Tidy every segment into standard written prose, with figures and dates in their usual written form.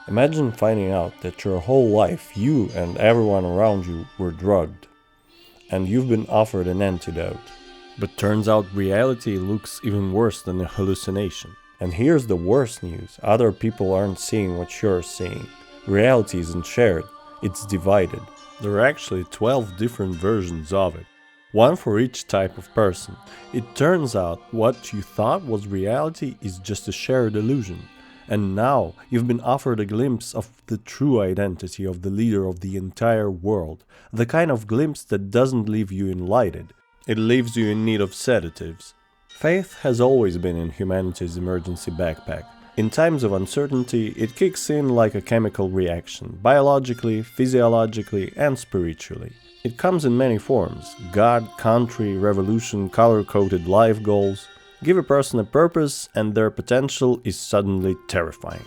Imagine finding out that your whole life you and everyone around you were drugged, and you've been offered an antidote. But turns out reality looks even worse than a hallucination. And here's the worst news: other people aren't seeing what you're seeing. Reality isn't shared, it's divided. There are actually 12 different versions of it, one for each type of person. It turns out what you thought was reality is just a shared illusion. And now you've been offered a glimpse of the true identity of the leader of the entire world, the kind of glimpse that doesn't leave you enlightened, it leaves you in need of sedatives. Faith has always been in humanity's emergency backpack. In times of uncertainty, it kicks in like a chemical reaction, biologically, physiologically, and spiritually. It comes in many forms: God, country, revolution, color-coded life goals. Give a person a purpose and their potential is suddenly terrifying.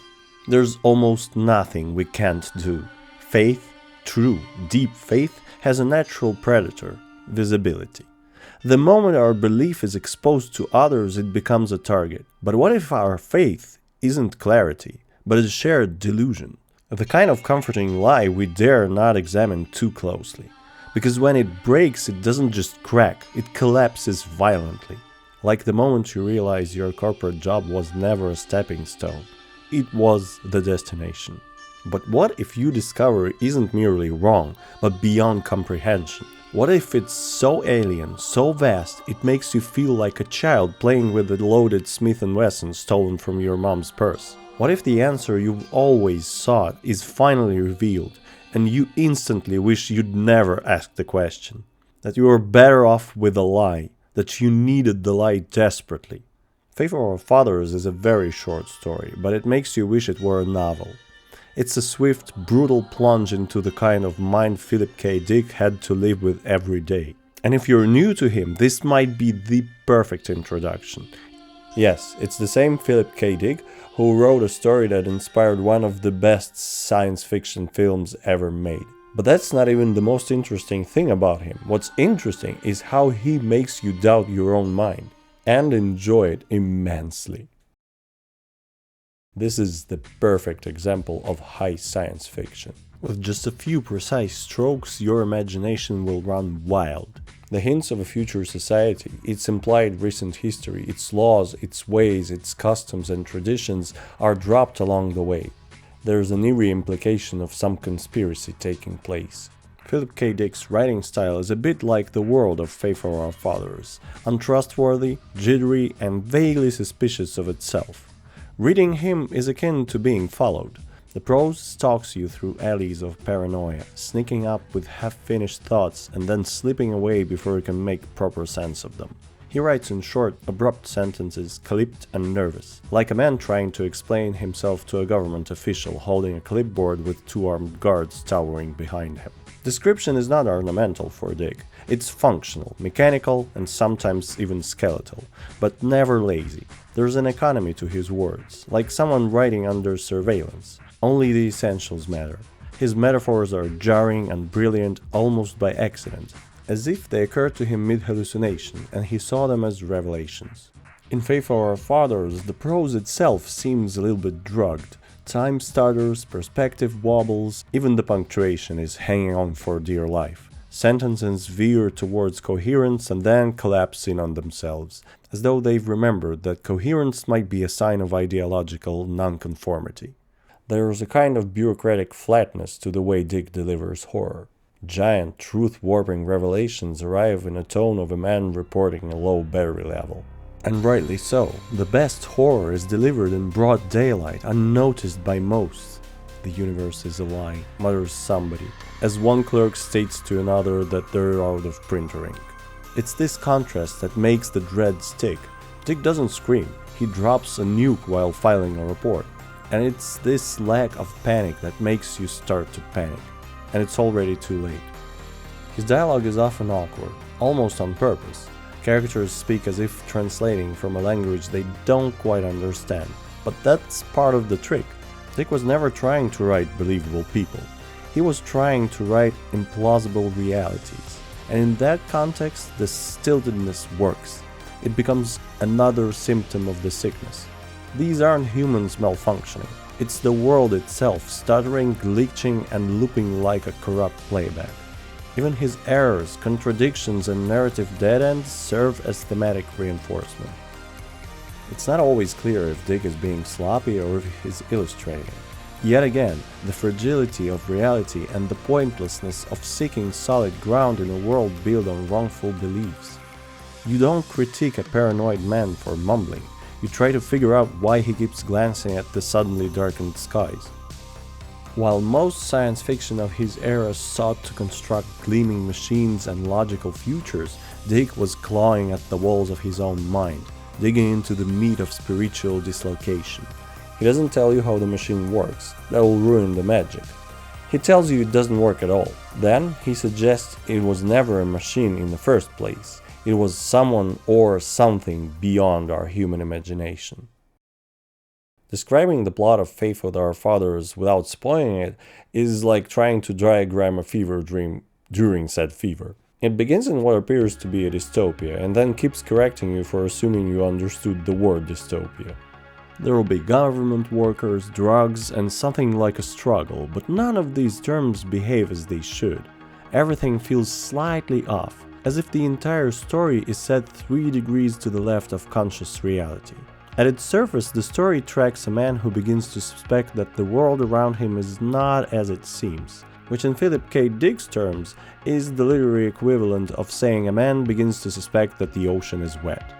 There's almost nothing we can't do. Faith, true, deep faith, has a natural predator: visibility. The moment our belief is exposed to others, it becomes a target. But what if our faith isn't clarity, but a shared delusion? The kind of comforting lie we dare not examine too closely. Because when it breaks, it doesn't just crack, it collapses violently. Like the moment you realize your corporate job was never a stepping stone, it was the destination. But what if you discover it isn't merely wrong, but beyond comprehension? What if it's so alien, so vast, it makes you feel like a child playing with a loaded Smith & Wesson stolen from your mom's purse? What if the answer you've always sought is finally revealed, and you instantly wish you'd never asked the question? That you are better off with a lie, that you needed the lie desperately. Faith of Our Fathers is a very short story, but it makes you wish it were a novel. It's a swift, brutal plunge into the kind of mind Philip K. Dick had to live with every day. And if you're new to him, this might be the perfect introduction. Yes, it's the same Philip K. Dick who wrote a story that inspired one of the best science fiction films ever made. But that's not even the most interesting thing about him. What's interesting is how he makes you doubt your own mind, and enjoy it immensely. This is the perfect example of high science fiction. With just a few precise strokes, your imagination will run wild. The hints of a future society, its implied recent history, its laws, its ways, its customs and traditions are dropped along the way. There's an eerie implication of some conspiracy taking place. Philip K. Dick's writing style is a bit like the world of Faith of Our Fathers, untrustworthy, jittery, and vaguely suspicious of itself. Reading him is akin to being followed. The prose stalks you through alleys of paranoia, sneaking up with half-finished thoughts and then slipping away before you can make proper sense of them. He writes in short, abrupt sentences, clipped and nervous, like a man trying to explain himself to a government official holding a clipboard with two armed guards towering behind him. Description is not ornamental for Dick. It's functional, mechanical, and sometimes even skeletal, but never lazy. There's an economy to his words, like someone writing under surveillance. Only the essentials matter. His metaphors are jarring and brilliant almost by accident, as if they occurred to him mid-hallucination and he saw them as revelations. In Faith of Our Fathers, the prose itself seems a little bit drugged. Time stutters, perspective wobbles, even the punctuation is hanging on for dear life. Sentences veer towards coherence and then collapse in on themselves, as though they've remembered that coherence might be a sign of ideological nonconformity. There's a kind of bureaucratic flatness to the way Dick delivers horror. Giant, truth-warping revelations arrive in a tone of a man reporting a low battery level. And rightly so. The best horror is delivered in broad daylight, unnoticed by most. The universe is a lie, mutters somebody, as one clerk states to another that they're out of printer ink. It's this contrast that makes the dread stick. Dick doesn't scream, he drops a nuke while filing a report. And it's this lack of panic that makes you start to panic. And it's already too late. His dialogue is often awkward, almost on purpose. Characters speak as if translating from a language they don't quite understand. But that's part of the trick. Dick was never trying to write believable people. He was trying to write implausible realities. And in that context, the stiltedness works. It becomes another symptom of the sickness. These aren't humans malfunctioning. It's the world itself stuttering, glitching, and looping like a corrupt playback. Even his errors, contradictions, and narrative dead ends serve as thematic reinforcement. It's not always clear if Dick is being sloppy or if he's illustrating. Yet again, the fragility of reality and the pointlessness of seeking solid ground in a world built on wrongful beliefs. You don't critique a paranoid man for mumbling. You try to figure out why he keeps glancing at the suddenly darkened skies. While most science fiction of his era sought to construct gleaming machines and logical futures, Dick was clawing at the walls of his own mind, digging into the meat of spiritual dislocation. He doesn't tell you how the machine works, that will ruin the magic. He tells you it doesn't work at all. Then he suggests it was never a machine in the first place. It was someone or something beyond our human imagination. Describing the plot of Faith with Our Fathers without spoiling it is like trying to diagram a fever dream during said fever. It begins in what appears to be a dystopia and then keeps correcting you for assuming you understood the word dystopia. There will be government workers, drugs, and something like a struggle, but none of these terms behave as they should. Everything feels slightly off, as if the entire story is set 3 degrees to the left of conscious reality. At its surface, the story tracks a man who begins to suspect that the world around him is not as it seems, which in Philip K. Dick's terms is the literary equivalent of saying a man begins to suspect that the ocean is wet.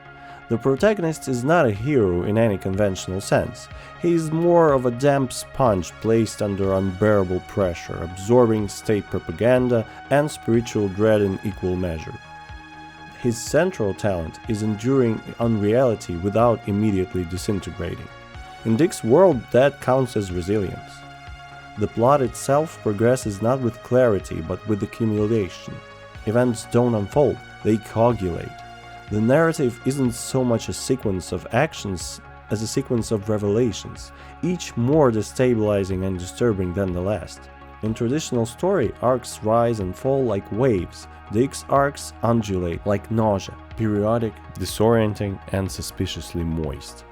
The protagonist is not a hero in any conventional sense. He is more of a damp sponge placed under unbearable pressure, absorbing state propaganda and spiritual dread in equal measure. His central talent is enduring unreality without immediately disintegrating. In Dick's world, that counts as resilience. The plot itself progresses not with clarity but with accumulation. Events don't unfold, they coagulate. The narrative isn't so much a sequence of actions as a sequence of revelations, each more destabilizing and disturbing than the last. In traditional story, arcs rise and fall like waves. Dick's arcs undulate like nausea, periodic, disorienting, and suspiciously moist.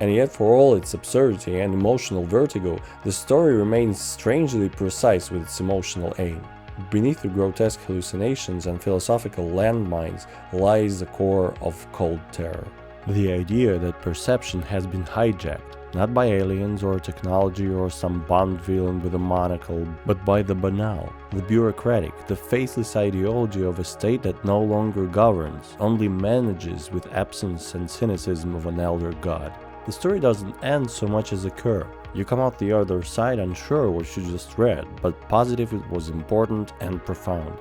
And yet, for all its absurdity and emotional vertigo, the story remains strangely precise with its emotional aim. Beneath the grotesque hallucinations and philosophical landmines lies the core of cold terror. The idea that perception has been hijacked, not by aliens or technology or some Bond villain with a monocle, but by the banal, the bureaucratic, the faithless ideology of a state that no longer governs, only manages with absence and cynicism of an elder god. The story doesn't end so much as occur. You come out the other side unsure what you just read, but positive it was important and profound.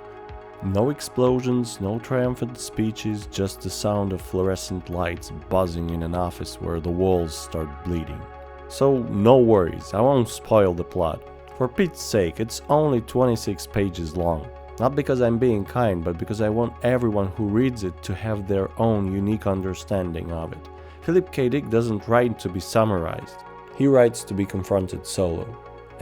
No explosions, no triumphant speeches, just the sound of fluorescent lights buzzing in an office where the walls start bleeding. So no worries, I won't spoil the plot. For Pete's sake, it's only 26 pages long. Not because I'm being kind, but because I want everyone who reads it to have their own unique understanding of it. Philip K. Dick doesn't write to be summarized. He writes to be confronted solo.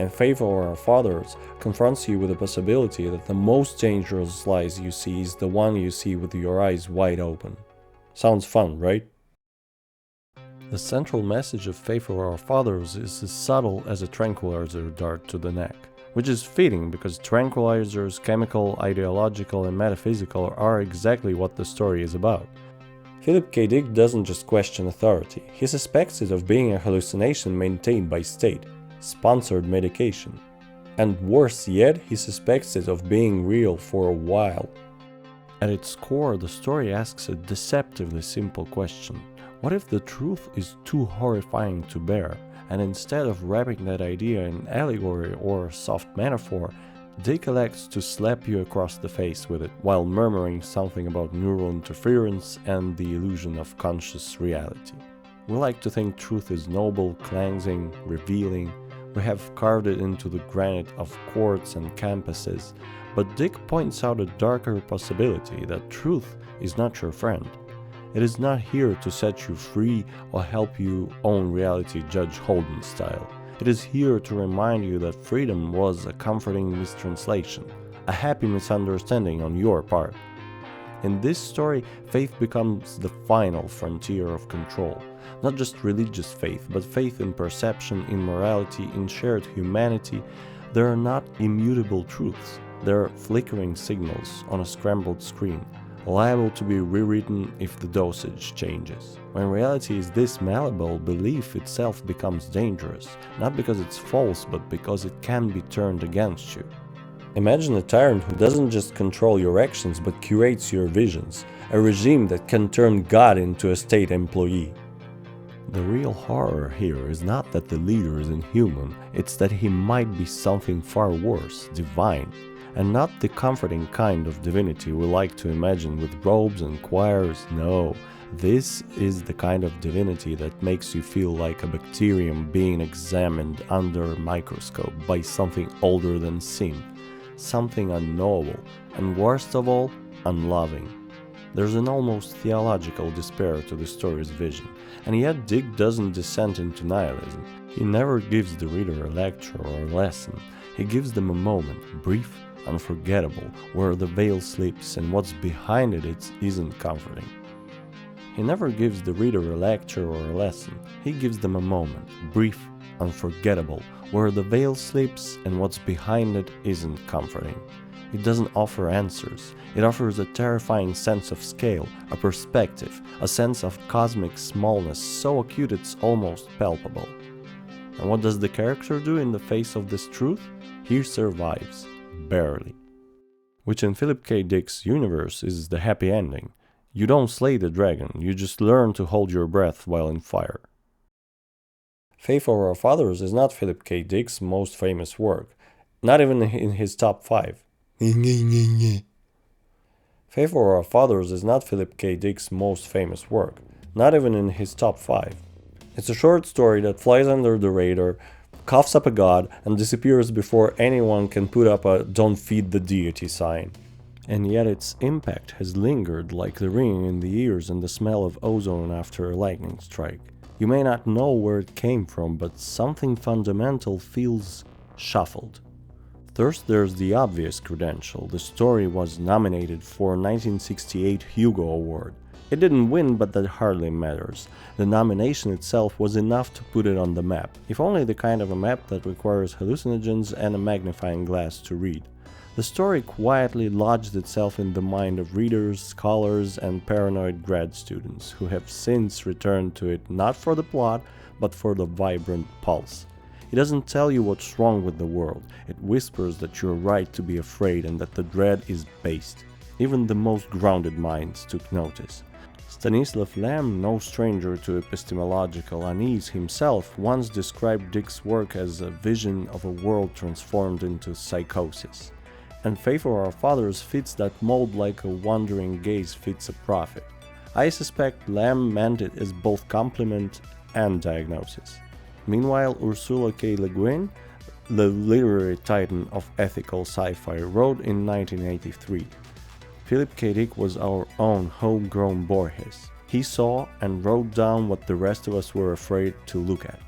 And Faith of Our Fathers confronts you with the possibility that the most dangerous lies you see is the one you see with your eyes wide open. Sounds fun, right? The central message of Faith of Our Fathers is as subtle as a tranquilizer dart to the neck, which is fitting because tranquilizers, chemical, ideological, and metaphysical are exactly what the story is about. Philip K. Dick doesn't just question authority, he suspects it of being a hallucination maintained by state, sponsored medication. And worse yet, he suspects it of being real for a while. At its core, the story asks a deceptively simple question. What if the truth is too horrifying to bear, and instead of wrapping that idea in allegory or soft metaphor, Dick elects to slap you across the face with it, while murmuring something about neural interference and the illusion of conscious reality. We like to think truth is noble, cleansing, revealing. We have carved it into the granite of courts and campuses, but Dick points out a darker possibility that truth is not your friend. It is not here to set you free or help you own reality Judge Holden style. It is here to remind you that freedom was a comforting mistranslation, a happy misunderstanding on your part. In this story, faith becomes the final frontier of control. Not just religious faith, but faith in perception, in morality, in shared humanity. They are not immutable truths. They are flickering signals on a scrambled screen, liable to be rewritten if the dosage changes. When reality is this malleable, belief itself becomes dangerous, not because it's false, but because it can be turned against you. Imagine a tyrant who doesn't just control your actions, but curates your visions, a regime that can turn God into a state employee. The real horror here is not that the leader is inhuman, it's that he might be something far worse, divine, and not the comforting kind of divinity we like to imagine with robes and choirs. No, this is the kind of divinity that makes you feel like a bacterium being examined under a microscope by something older than sin, something unknowable, and worst of all, unloving. There's an almost theological despair to the story's vision, and yet Dick doesn't descend into nihilism. He never gives the reader a lecture or a lesson. He gives them a moment, brief, unforgettable, where the veil slips and what's behind it isn't comforting. He never gives the reader a lecture or a lesson. He gives them a moment, brief, unforgettable, where the veil slips and what's behind it isn't comforting. It doesn't offer answers. It offers a terrifying sense of scale, a perspective, a sense of cosmic smallness so acute it's almost palpable. And what does the character do in the face of this truth? He survives. Barely. Which in Philip K. Dick's universe is the happy ending. You don't slay the dragon, you just learn to hold your breath while in fire. Faith of Our Fathers is not Philip K. Dick's most famous work, not even in his top 5. Faith of Our Fathers is not Philip K. Dick's most famous work, not even in his top 5. It's a short story that flies under the radar, coughs up a god, and disappears before anyone can put up a "don't feed the deity" sign. And yet its impact has lingered like the ringing in the ears and the smell of ozone after a lightning strike. You may not know where it came from, but something fundamental feels shuffled. First, there's the obvious credential. The story was nominated for a 1968 Hugo Award. It didn't win, but that hardly matters. The nomination itself was enough to put it on the map, if only the kind of a map that requires hallucinogens and a magnifying glass to read. The story quietly lodged itself in the mind of readers, scholars, and paranoid grad students, who have since returned to it not for the plot, but for the vibrant pulse. It doesn't tell you what's wrong with the world, it whispers that you're right to be afraid and that the dread is based. Even the most grounded minds took notice. Stanislav Lem, no stranger to epistemological unease himself, once described Dick's work as a vision of a world transformed into psychosis. And Faith of Our Fathers fits that mold like a wandering gaze fits a prophet. I suspect Lem meant it as both compliment and diagnosis. Meanwhile, Ursula K. Le Guin, the literary titan of ethical sci-fi, wrote in 1983, Philip K. Dick was our own homegrown Borges. He saw and wrote down what the rest of us were afraid to look at.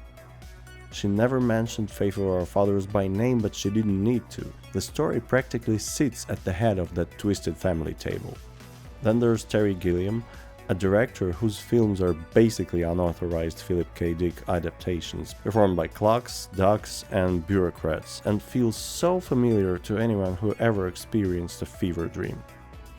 She never mentioned Faith of Our Fathers by name, but she didn't need to. The story practically sits at the head of that twisted family table. Then there's Terry Gilliam, a director whose films are basically unauthorized Philip K. Dick adaptations, performed by clocks, ducks, and bureaucrats, and feels so familiar to anyone who ever experienced a fever dream.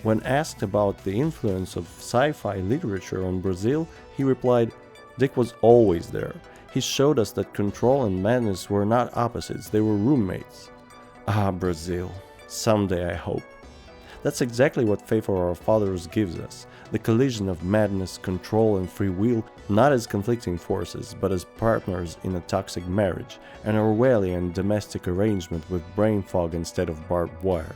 When asked about the influence of sci-fi literature on Brazil, he replied, "Dick was always there. He showed us that control and madness were not opposites, they were roommates." Ah, Brazil. Someday, I hope. That's exactly what Faith of Our Fathers gives us. The collision of madness, control, and free will, not as conflicting forces, but as partners in a toxic marriage, an Orwellian domestic arrangement with brain fog instead of barbed wire.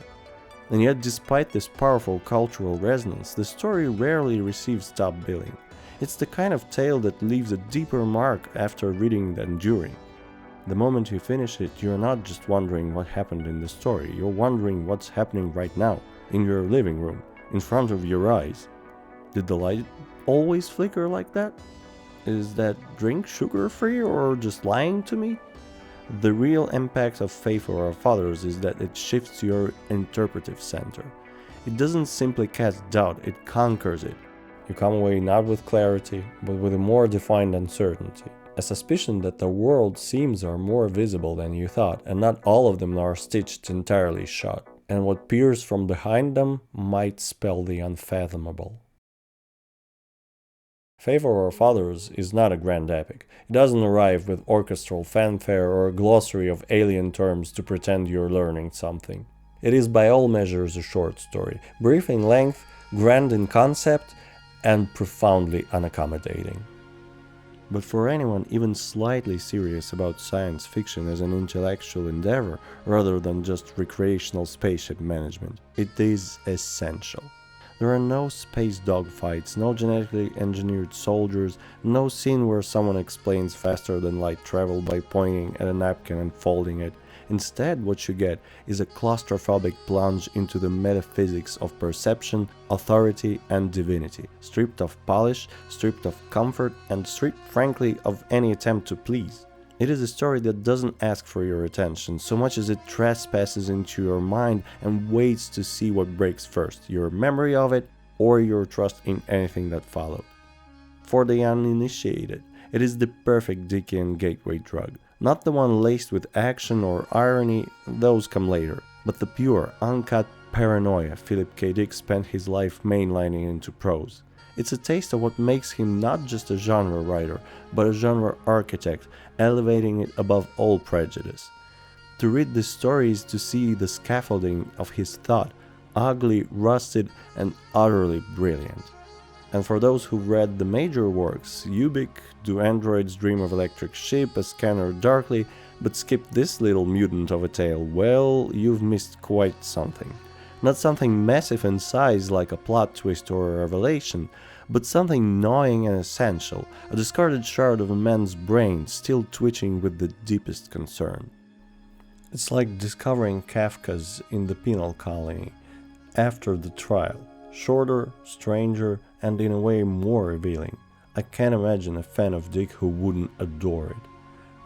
And yet, despite this powerful cultural resonance, the story rarely receives top billing. It's the kind of tale that leaves a deeper mark after reading than during. The moment you finish it, you're not just wondering what happened in the story, you're wondering what's happening right now, in your living room, in front of your eyes. Did the light always flicker like that? Is that drink sugar-free or just lying to me? The real impact of Faith of Our Fathers is that it shifts your interpretive center. It doesn't simply cast doubt, it conquers it. You come away not with clarity, but with a more defined uncertainty. A suspicion that the world seams are more visible than you thought, and not all of them are stitched entirely shut, and what peers from behind them might spell the unfathomable. Faith of Our Fathers is not a grand epic. It doesn't arrive with orchestral fanfare or a glossary of alien terms to pretend you're learning something. It is by all measures a short story, brief in length, grand in concept, and profoundly unaccommodating. But for anyone even slightly serious about science fiction as an intellectual endeavor rather than just recreational spaceship management, it is essential. There are no space dogfights, no genetically engineered soldiers, no scene where someone explains faster than light travel by pointing at a napkin and folding it. Instead, what you get is a claustrophobic plunge into the metaphysics of perception, authority, and divinity, stripped of polish, stripped of comfort, and stripped, frankly, of any attempt to please. It is a story that doesn't ask for your attention so much as it trespasses into your mind and waits to see what breaks first, your memory of it or your trust in anything that followed. For the uninitiated, it is the perfect Dickean gateway drug. Not the one laced with action or irony, those come later, but the pure, uncut paranoia Philip K. Dick spent his life mainlining into prose. It's a taste of what makes him not just a genre writer, but a genre architect, elevating it above all prejudice. To read this story is to see the scaffolding of his thought, ugly, rusted, and utterly brilliant. And for those who read the major works, Ubik, Do Androids Dream of Electric Sheep, A Scanner Darkly, but skipped this little mutant of a tale, well, you've missed quite something. Not something massive in size like a plot twist or a revelation, but something gnawing and essential, a discarded shard of a man's brain still twitching with the deepest concern. It's like discovering Kafka's In the Penal Colony after the trial, shorter, stranger, and in a way more revealing. I can't imagine a fan of Dick who wouldn't adore it.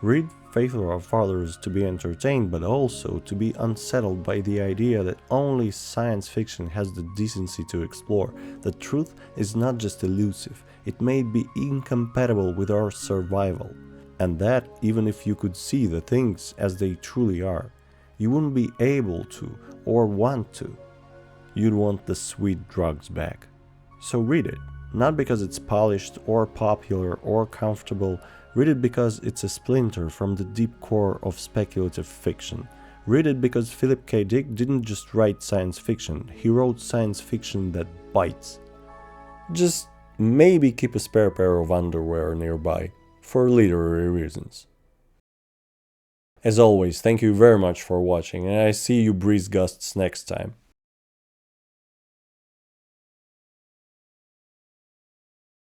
Read Faith of Our Fathers to be entertained, but also to be unsettled by the idea that only science fiction has the decency to explore that truth is not just elusive, it may be incompatible with our survival, and that even if you could see the things as they truly are, you wouldn't be able to or want to. You'd want the sweet drugs back. So read it, not because it's polished or popular or comfortable. Read it because it's a splinter from the deep core of speculative fiction. Read it because Philip K. Dick didn't just write science fiction, he wrote science fiction that bites. Just maybe keep a spare pair of underwear nearby, for literary reasons. As always, thank you very much for watching, and I see you breeze gusts next time.